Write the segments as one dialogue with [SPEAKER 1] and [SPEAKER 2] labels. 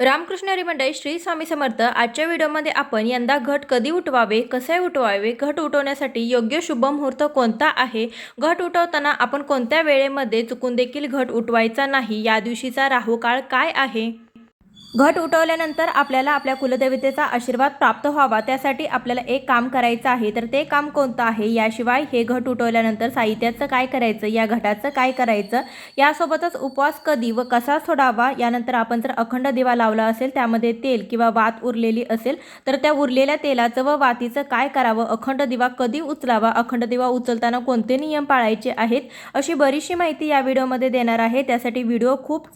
[SPEAKER 1] रामकृष्ण हरी मंडळी, श्री स्वामी समर्थ। आजच्या व्हिडिओमध्ये आपण यंदा घट कधी उठवावे, कसे उठवावे, घट उठवण्यासाठी योग्य शुभ मुहूर्त कोणता आहे, घट उठवताना आपण कोणत्या वेळेमध्ये चुकून देखील घट उठवायचा नाही, या दिवशीचा राहू काळ काय आहे, घट उठवल्यानंतर आपल्याला आपल्या कुलदेवतेचा आशीर्वाद प्राप्त व्हावा त्यासाठी आपल्याला एक काम करायचं आहे, तर ते काम कोणतं आहे, याशिवाय हे घट उठवल्यानंतर साहित्याचं काय करायचं, या घटाचं काय करायचं, यासोबतच उपवास कधी व कसा सोडावा, यानंतर आपण जर अखंड दिवा लावला असेल, त्यामध्ये तेल किंवा वात उरलेली असेल तर त्या उरलेल्या तेलाचं व वातीचं काय करावं, अखंड दिवा कधी उचलावा, अखंड दिवा उचलताना कोणते नियम पाळायचे आहेत, अशी बरीचशी माहिती या व्हिडिओमध्ये देणार आहे। त्यासाठी व्हिडिओ खूप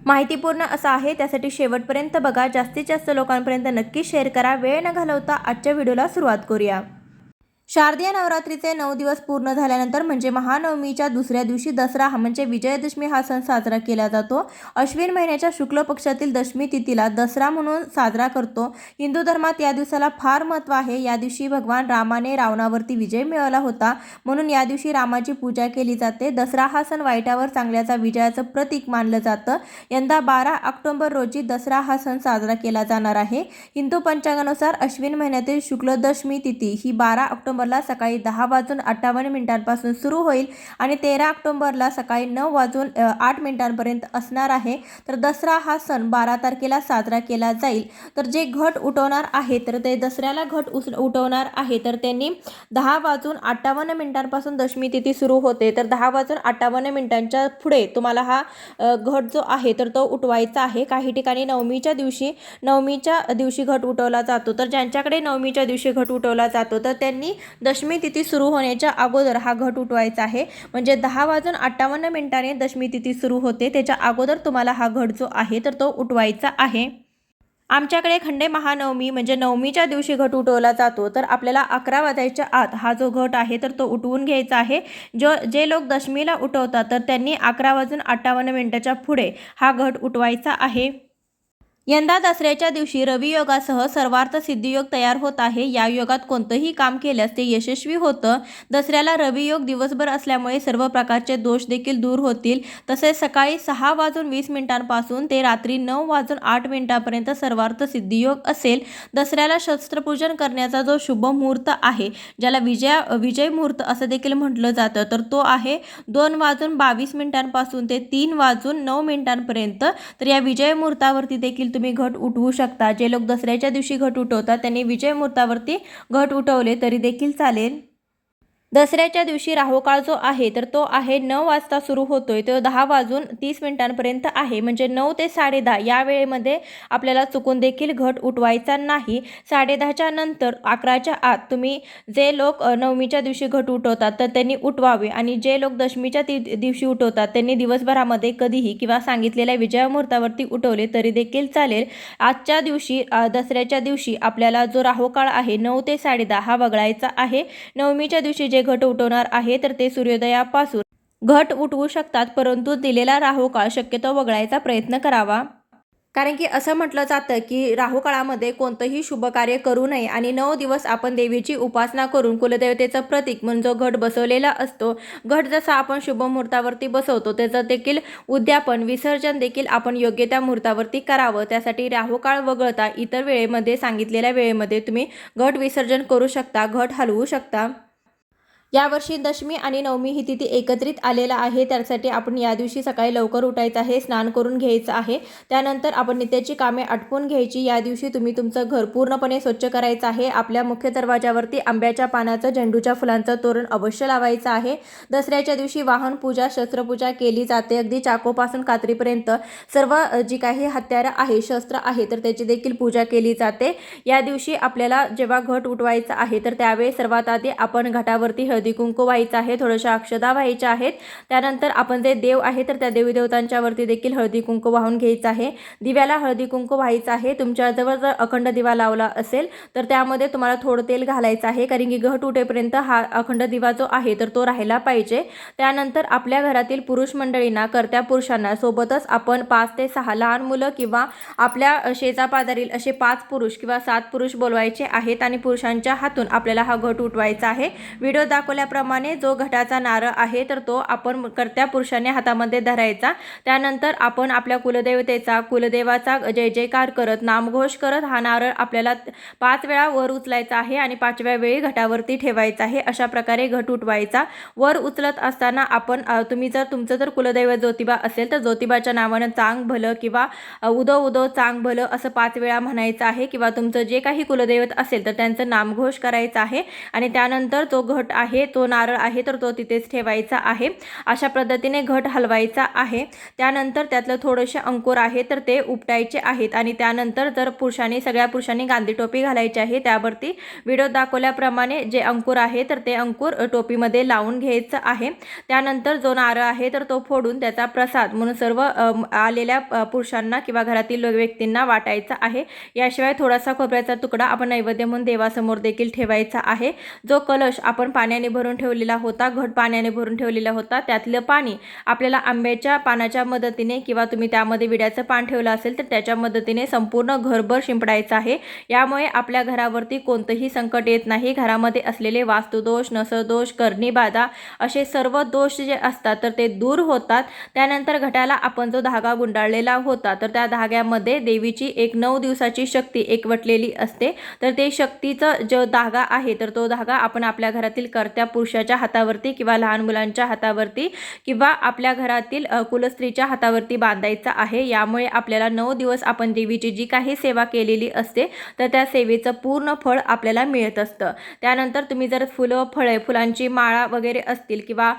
[SPEAKER 1] माहितीपूर्ण असा आहे, त्यासाठी शेवटपर्यंत बघा। जास्तीत जास्त लोकांपर्यंत नक्की शेअर करा। वेळ न घालवता आजच्या व्हिडिओला सुरुवात करूया। शारदीय नवरात्रीचे 9 दिवस पूर्ण झाल्यानंतर म्हणजे महानवमीच्या दुसऱ्या दिवशी दसरा म्हणजे विजयादशमी हा सण साजरा केला जातो। अश्विन महिन्याच्या शुक्ल पक्षातील दशमी तिथीला दसरा म्हणून साजरा करतो। हिंदू धर्मात या दिवसाला फार महत्त्व आहे। या दिवशी भगवान रामाने रावणावरती विजय मिळवला होता, म्हणून या दिवशी रामाची पूजा केली जाते। दसरा हा सण वाईटावर चांगल्याचा विजयाचं प्रतीक मानलं जातं। यंदा 12 ऑक्टोबर रोजी दसरा हा सण साजरा केला जाणार आहे। हिंदू पंचांगानुसार अश्विन महिन्यातील शुक्ल दशमी तिथी ही 12 ऑक्टोबरला सकाळी 10:58 सुरू होईल आणि 13 ऑक्टोबरला सकाळी 9:08 असणार आहे। तर दसरा हा सण 12 तारखेला साजरा केला जाईल। तर जे घट उठवणार आहे, तर ते दसऱ्याला घट उठवणार आहे, तर त्यांनी 10:58 दशमी तिथी सुरू होते। तर 10:58 पुढे तुम्हाला हा घट जो आहे तर तो उठवायचा आहे। काही ठिकाणी नवमीच्या दिवशी घट उठवला जातो। तर ज्यांच्याकडे नवमीच्या दिवशी घट उठवला जातो तर त्यांनी दशमी तिथी सुरू होण्याच्या अगोदर हा घट उठवायचा आहे। म्हणजे 10:58 दशमी तिथी सुरू होते, त्याच्या अगोदर तुम्हाला हा घट जो आहे तर तो उठवायचा आहे। आमच्याकडे खंडे महानवमी म्हणजे नवमीच्या दिवशी घट उठवला जातो। तर आपल्याला 11 वाजायच्या आत हा जो घट आहे तर तो उठवून घ्यायचा आहे। जे लोक दशमीला उठवतात तर त्यांनी 11:58 पुढे हा घट उठवायचा आहे। यंदा दसऱ्याच्या दिवशी रवी योगासह सर्वार्थ सिद्धियोग तयार होत आहे। या योगात कोणतंही काम केल्यास ते यशस्वी होतं। दसऱ्याला रवी योग दिवसभर असल्यामुळे सर्व प्रकारचे दोष देखील दूर होतील। तसेच सकाळी 6:20 ते रात्री 9:08 सर्वार्थ सिद्धियोग असेल। दसऱ्याला शस्त्रपूजन करण्याचा जो शुभ मुहूर्त आहे, ज्याला विजय मुहूर्त असं देखील म्हटलं जातं, तर तो आहे 2:22 ते 3:09 तर या विजय मुहूर्तावरती देखील तुम्ही घट उठवू शकता। जे लोक दसऱ्याच्या दिवशी घट उठवतात त्यांनी विजय मुहूर्तावरती घट उठवले तरी देखील चालेल। दसऱ्याच्या दिवशी राहुकाळ जो आहे तर तो आहे 9 वाजता सुरू होतोय, तो 10:30 आहे। म्हणजे 9 ते 10:30 या वेळेमध्ये आपल्याला चुकून देखील घट उठवायचा नाही। 10:30च्या नंतर 11च्या आत तुम्ही जे लोक नवमीच्या दिवशी घट उठवतात तर त्यांनी उठवावे, आणि जे लोक दशमीच्या दिवशी उठवतात त्यांनी दिवसभरामध्ये कधीही किंवा सांगितलेल्या विजय मुहूर्तावरती उठवले तरी देखील चालेल। आजच्या दिवशी दसऱ्याच्या दिवशी आपल्याला जो राहुकाळ आहे 9 ते 10:30 हा वगळायचा आहे। नवमीच्या दिवशी जे घट उठवणार आहे तर ते सूर्योदयापासून घट उठवू शकतात, परंतु दिलेला राहुकाळ शक्यतो वगळायचा प्रयत्न करावा। कारण की असं म्हटलं जातं की राहुकाळामध्ये कोणतंही शुभ कार्य करू नये आणि 9 दिवस आपण देवीची उपासना करून कुलदेवतेचं प्रतीक म्हणून जो घट बसवलेला असतो, घट जसा आपण शुभ मुहूर्तावरती बसवतो त्याचं देखील उद्यापन विसर्जन देखील आपण योग्य त्या मुहूर्तावरती करावं। त्यासाठी राहुकाळ वगळता इतर वेळेमध्ये सांगितलेल्या वेळेमध्ये तुम्ही घट विसर्जन करू शकता, घट हलवू शकता। यावर्षी दशमी आणि नवमी ही तिथी एकत्रित आलेला आहे, त्यासाठी आपण या दिवशी सकाळी लवकर उठायचं आहे, स्नान करून घ्यायचं आहे। त्यानंतर आपण नित्याची कामे आटपून घ्यायची। या दिवशी तुम्ही तुमचं घर पूर्णपणे स्वच्छ करायचं आहे। आपल्या मुख्य दरवाजावरती आंब्याच्या पानाचं, झेंडूच्या फुलांचं तोरण अवश्य लावायचं आहे। दसऱ्याच्या दिवशी वाहन पूजा, शस्त्रपूजा केली जाते। अगदी चाकूपासून कात्रीपर्यंत सर्व जी काही हत्यारं आहे, शस्त्र आहे, तर त्याची देखील पूजा केली जाते। या दिवशी आपल्याला जेव्हा घट उठवायचं आहे तर त्यावेळी सर्वात आधी आपण घटावरती हळदी कुंकू व्हायचं आहे, थोड्याशा अक्षता व्हायच्या आहेत। त्यानंतर आपण जे देव आहे तर त्या देवी देवतांच्या वरती देखील हळदी कुंकू वाहून घ्यायचं आहे। दिव्याला हळदी कुंकू व्हायचं आहे। तुमच्याजवळ जर अखंड दिवा लावला असेल तर त्यामध्ये तुम्हाला थोडं तेल घालायचं आहे, कारण की घट उठेपर्यंत हा अखंड दिवा जो आहे तर तो राहायला पाहिजे। त्यानंतर आपल्या घरातील पुरुष मंडळींना, कर्त्या पुरुषांना सोबतच आपण 5 ते 6 लहान मुलं किंवा आपल्या शेजापाजारील असे 5 पुरुष किंवा 7 पुरुष बोलवायचे आहेत आणि पुरुषांच्या हातून आपल्याला हा घट उठवायचा आहे। व्हिडिओ दाखवल्या दाखवल्याप्रमाणे जो घटाचा नारळ आहे तर तो आपण कर्त्या पुरुषाने हातामध्ये धरायचा। त्यानंतर आपण आपल्या कुलदेवतेचा कुलदेवाचा जय जयकार करत नामघोष करत हा नारळ आपल्याला 5 वेळा वर उचलायचा आहे आणि 5व्या वेळी घटावरती ठेवायचा आहे। अशा प्रकारे घट उठवायचा। वर उचलत असताना आपण तुम्ही जर तुमचं जर कुलदैवत ज्योतिबा असेल तर ज्योतिबाच्या नावाने चांग भलं किंवा उदो उदो चांग भलं असं 5 वेळा म्हणायचं आहे, किंवा तुमचं जे काही कुलदैवत असेल तर त्यांचं नामघोष करायचा आहे आणि त्यानंतर तो घट आहे तो नारळ आहे तर तो तिथेच ठेवायचा आहे। अशा पद्धतीने घट हलवायचा आहे। त्यानंतर त्यातलं थोडेसे अंकुर आहे तर ते उपटायचे आहेत आणि त्यानंतर जर सगळ्या पुरुषांनी गांधी टोपी घालायची आहे। त्यावरती व्हिडिओ दाखवल्याप्रमाणे जे अंकुर आहे तर ते अंकुर टोपीमध्ये लावून घ्यायचं आहे। त्यानंतर जो नारळ आहे तर तो फोडून त्याचा प्रसाद म्हणून सर्व आलेल्या पुरुषांना किंवा घरातील व्यक्तींना वाटायचा आहे। याशिवाय थोडासा खोबऱ्याचा तुकडा आपण नैवेद्य म्हणून देवासमोर देखील ठेवायचा आहे। जो कलश आपण पाण्याने भरून ठेवलेला होता, घट पाण्याने भरून ठेवलेला होता, त्यातलं पाणी आपल्याला आंब्याच्या पानाच्या मदतीने किंवा तुम्ही त्यामध्ये विड्याचं पान ठेवलं असेल तर त्याच्या मदतीने संपूर्ण घरभर शिंपडायचं आहे। यामुळे आपल्या घरावरती कोणतंही संकट येत नाही। घरामध्ये असलेले वास्तुदोष, नसदोष, कर्णीबाधा असे सर्व दोष जे असतात तर ते दूर होतात। त्यानंतर घटाला आपण जो धागा गुंडाळलेला होता तर त्या धाग्यामध्ये देवीची एक 9 दिवसाची शक्ती एकवटलेली असते। तर ते शक्तीचा जो धागा आहे तर तो धागा आपण आपल्या घरातील कर्त्या पुरुषाच्या हातावरती किंवा लहान मुलांच्या हातावरती किंवा आपल्या घरातील कुलस्त्रीच्या हातावरती बांधायचा आहे। यामुळे आपल्याला 9 दिवस आपण देवीची जी काही सेवा केलेली असते तर त्या सेवेचं पूर्ण फळ आपल्याला मिळत असतं। त्यानंतर तुम्ही जर फुलांची माळा वगैरे असतील किंवा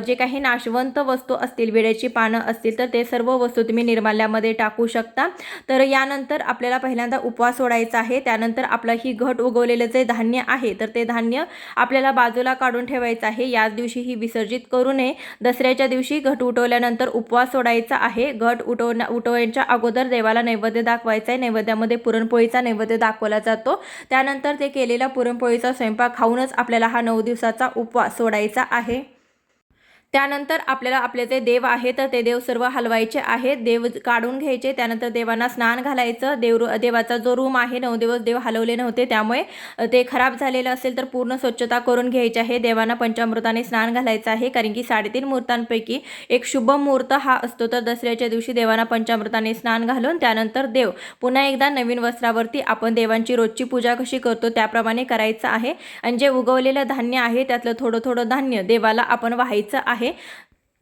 [SPEAKER 1] जे काही नाशवंत वस्तू असतील, विड्याची पानं असतील तर ते सर्व वस्तू तुम्ही निर्माल्यामध्ये टाकू शकता। तर यानंतर आपल्याला पहिल्यांदा उपवास सोडायचा आहे। त्यानंतर आपलं ही घट उगवलेलं जे धान्य आहे तर ते धान्य आपल्याला बाजूला काढून ठेवायचं आहे। याच दिवशी ही विसर्जित करू नये। दसऱ्याच्या दिवशी घट उठवल्यानंतर उपवास सोडायचा आहे। घट उठवण्याच्या अगोदर देवाला नैवेद्य दाखवायचा आहे। नैवेद्यामध्ये पुरणपोळीचा नैवेद्य दाखवला जातो। त्यानंतर ते केलेला पुरणपोळीचा स्वयंपाक खाऊनच आपल्याला हा 9 दिवसाचा उपवास सोडायचा आहे। त्यानंतर आपल्याला आपले जे देव आहे तर ते देव सर्व हलवायचे आहेत, देव काढून घ्यायचे। त्यानंतर देवांना स्नान घालायचं। देवाचा जो रूम आहे 9 दिवस देव हलवले नव्हते त्यामुळे ते खराब झालेलं असेल तर पूर्ण स्वच्छता करून घ्यायची आहे। देवांना पंचामृताने स्नान घालायचं आहे, कारण की 3.5 मुहूर्तांपैकी एक शुभ मुहूर्त हा असतो। तर दसऱ्याच्या दिवशी देवांना पंचामृताने स्नान घालून त्यानंतर देव पुन्हा एकदा नवीन वस्त्रावरती आपण देवांची रोजची पूजा कशी करतो त्याप्रमाणे करायचं आहे आणि जे उगवलेलं धान्य आहे त्यातलं थोडं थोडं धान्य देवाला आपण वाहायचं आहे।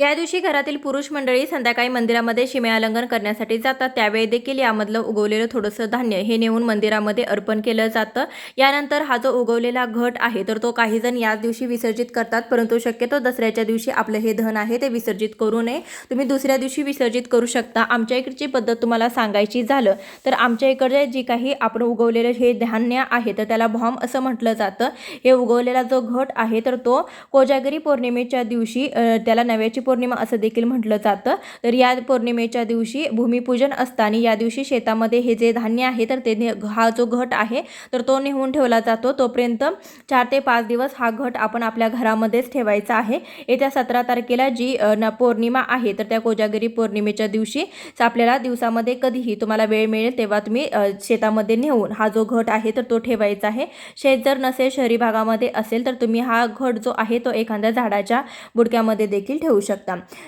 [SPEAKER 1] या दिवशी घरातील पुरुष मंडळी संध्याकाळी मंदिरामध्ये सीमेआलंघन करण्यासाठी जातात। त्यावेळी देखील यामधलं उगवलेलं थोडंसं धान्य हे नेऊन मंदिरामध्ये अर्पण केलं जातं। यानंतर हा जो उगवलेला घट आहे तर तो काही जण याच दिवशी विसर्जित करतात, परंतु शक्यतो दसऱ्याच्या दिवशी आपलं हे धन आहे ते विसर्जित करू नये। तुम्ही दुसऱ्या दिवशी विसर्जित करू शकता। आमच्या इकडची पद्धत तुम्हाला सांगायची झालं तर आमच्या इकडे जी काही आपण उगवलेलं हे धान्य आहे तर त्याला भॉम असं म्हटलं जातं। हे उगवलेला जो घट आहे तर तो कोजागिरी पौर्णिमेच्या दिवशी त्याला नव्याची पौर्णिमा असं देखील म्हटलं जातं। तर या पौर्णिमेच्या दिवशी भूमिपूजन असताना या दिवशी शेतामध्ये हे जे धान्य आहे तर ते हा जो घट आहे तर तो नेऊन ठेवला जातो। तोपर्यंत 4 ते 5 दिवस हा घट आपण आपल्या घरामध्येच ठेवायचा आहे। येत्या 17 तारखेला जी पौर्णिमा आहे तर त्या कोजागिरी पौर्णिमेच्या दिवशी आपल्याला दिवसामध्ये कधीही तुम्हाला वेळ मिळेल तेव्हा तुम्ही शेतामध्ये नेऊन हा जो घट आहे तर तो ठेवायचा आहे। शेत जर नसेल, शहरी भागामध्ये असेल तर तुम्ही हा घट जो आहे तो एखाद्या झाडाच्या बुडक्यामध्ये देखील ठेवू शकता।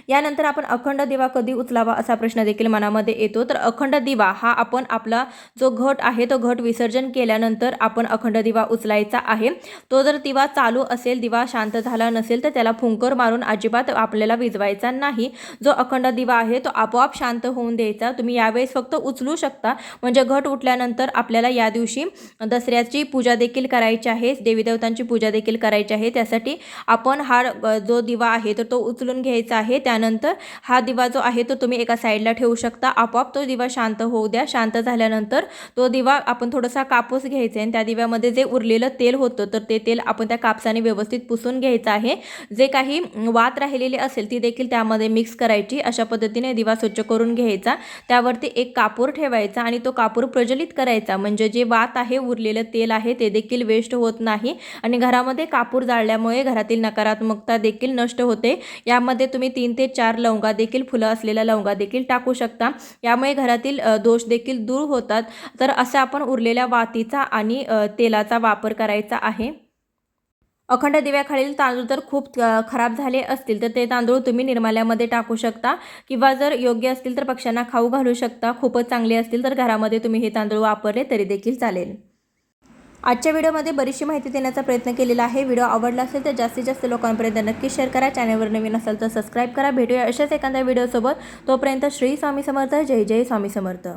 [SPEAKER 1] यानंतर आपण अखंड दिवा कधी उचलावा असा प्रश्न देखील मनामध्ये येतो। तर अखंड दिवा हा आपण आपला जो घट आहे तो घट विसर्जन केल्यानंतर आपण अखंड दिवा उचलायचा आहे। तो जर दिवा चालू असेल, दिवा शांत झाला नसेल तर त्याला फुंकर मारून अजिबात आपल्याला विझवायचा नाही। जो अखंड दिवा आहे तो आपोआप शांत होऊन द्यायचा। तुम्ही यावेळेस फक्त उचलू शकता, म्हणजे घट उठल्यानंतर आपल्याला या दिवशी दसऱ्याची पूजा देखील करायची आहे, देवी देवतांची पूजा देखील करायची आहे। त्यासाठी आपण हा जो दिवा आहे तर तो उचलून घ्यायचा आहे। त्यानंतर हा दिवा जो आहे तो तुम्ही एका साईडला ठेवू शकता। आपोआप तो दिवा शांत होऊ द्या। शांत झाल्यानंतर तो दिवा आपण थोडासा कापूस घ्यायचा आहे आणि त्या दिव्यामध्ये जे उरलेलं तेल होतं तर ते तेल आपण त्या कापसाने व्यवस्थित पुसून घ्यायचं आहे। जे काही वात राहिलेली असेल ती देखील त्यामध्ये मिक्स करायची। अशा पद्धतीने दिवा स्वच्छ करून घ्यायचा, त्यावरती एक कापूर ठेवायचा आणि तो कापूर प्रज्वलित करायचा, म्हणजे जे वात आहे, उरलेलं तेल आहे ते देखील वेस्ट होत नाही आणि घरामध्ये कापूर जाळल्यामुळे घरातील नकारात्मकता देखील नष्ट होते। यामध्ये तुम्ही 3 ते 4 लवंगा देखील, फुलं असलेल्या लवंगा देखील टाकू शकता। यामुळे घरातील दोष देखील दूर होतात। तर असा आपण उरलेल्या वातीचा आणि तेलाचा वापर करायचा आहे। अखंड दिव्याखालील तांदूळ जर खूप खराब झाले असतील तर ते तांदूळ तुम्ही निर्माल्यामध्ये टाकू शकता किंवा जर योग्य असतील तर पक्ष्यांना खाऊ घालू शकता. खूपच चांगले असतील तर घरामध्ये तुम्ही हे तांदूळ वापरले तरी देखील चालेल. आजच्या व्हिडिओमध्ये बरीचशी माहिती देण्याचा प्रयत्न केलेला आहे. व्हिडिओ आवडला असेल तर जास्तीत जास्त लोकांपर्यंत नक्की शेअर करा. चॅनलवर नवीन असाल तर सबस्क्राईब करा. भेटूया अशाच एखाद्या व्हिडिओसोबत. तोपर्यंत श्री स्वामी समर्थ. जय जय स्वामी समर्थ.